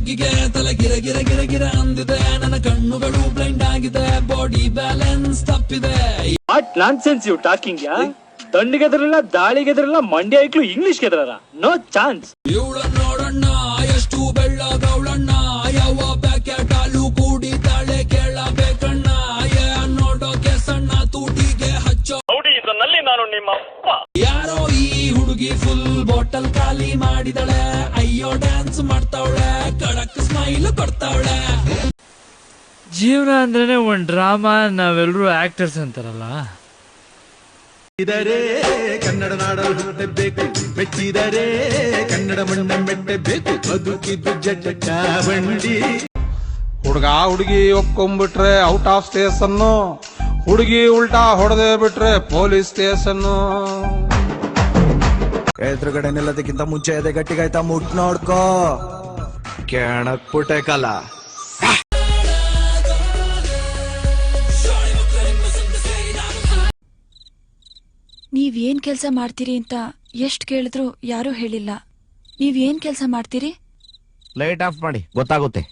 ಹುಡುಗಿಗೆ ತಲೆ ಗಿರ ಗಿರ ಗಿರ ಗಿರ ಅಂದಿದೆ, ನನ್ನ ಕಣ್ಣುಗಳು ಬ್ಲೈಂಡ್ ಆಗಿದೆ, ಬಾಡಿ ಬ್ಯಾಲೆನ್ಸ್ ತಪ್ಪಿದೆ. ವಾಟ್ ನಾನ್ಸೆನ್ಸ್ ಯು ಟಾಕಿಂಗ್ ಯಾ? ದಂಡಿಗೆದ್ರಲ್ಲ, ದಾಳಿಗೆದ್ರಲ್ಲ, ಮಂಡ್ಯ ಐಕ್ಳು ಇಂಗ್ಲಿಷ್ ಗೆದ್ರಲ್ಲ, ನೋ ಚಾನ್ಸ್. ಇವಳ ನೋಡಣ್ಣ ಎಷ್ಟು ಬೆಳ್ಳಗವಳಣ್ಣ, ಯಾವ ಪ್ಯಾಕೆಟ್ ಹಾಲು ಕುಡಿತಾಳೆ ಕೇಳಬೇಕಣ್ಣ, ನೋಡೋಕೆ ಸಣ್ಣ ತುಟಿಗೆ ಹಚ್ಚೋ ನಲ್ಲಿ ನಾನು ನಿಮ್ಮ ಯಾರೋ ಈ ಹುಡುಗಿ ಫುಲ್ ಬಾಟಲ್ ಖಾಲಿ ಮಾಡಿದಳೆ, ಅಯ್ಯೋ ಡ್ಯಾನ್ಸ್ ಮಾಡ್ತಾವಳೆ, ಕಡಕ್ ಸ್ಮೈಲ್ ಕೊಡ್ತಾವಳೆ. ಜೀವನ ಅಂದ್ರೇನೆ ಒಂದ್ ಡ್ರಾಮಾ, ನಾವೆಲ್ಲರೂ ಆಕ್ಟರ್ಸ್ ಅಂತಾರಲ್ಲ. ಕನ್ನಡ ನಾಡಲು ಹುಟ್ಟಬೇಕು, ಮೆಚ್ಚಿದರೆ ಕನ್ನಡ ಮಣ್ಣ ಮೆಟ್ಟಬೇಕು, ಬದುಕಿದ್ದು ಜಟ ಬಂಡಿ. ಹುಡುಗ ಹುಡುಗಿ ಒಪ್ಕೊಂಡ್ಬಿಟ್ರೆ ಔಟ್ ಆಫ್ ಸ್ಟೇಷನ್, ಹುಡುಗಿ ಉಲ್ಟಾ ಹೊಡೆದೇ ಬಿಟ್ರೆ ಪೊಲೀಸ್ ಸ್ಟೇಷನ್. ಎದುರುಗಡೆ ನಿಲ್ಲದಕ್ಕಿಂತ ಮುಂಚೆ ಎದೆ ಗಟ್ಟಿಗಾಯ್ತಾ ಮುಟ್ ನೋಡ್ಕೋ, ಕೆಣಕ್ ಪುಟೆ ಕಲ. ನೀವೇನ್ ಕೆಲ್ಸ ಮಾಡ್ತೀರಿ ಅಂತ ಎಷ್ಟ್ ಕೇಳಿದ್ರು ಯಾರೂ ಹೇಳಿಲ್ಲ. ನೀವೇನ್ ಕೆಲ್ಸ ಮಾಡ್ತೀರಿ? ಲೈಟ್ ಆಫ್ ಮಾಡಿ, ಗೊತ್ತಾಗುತ್ತೆ.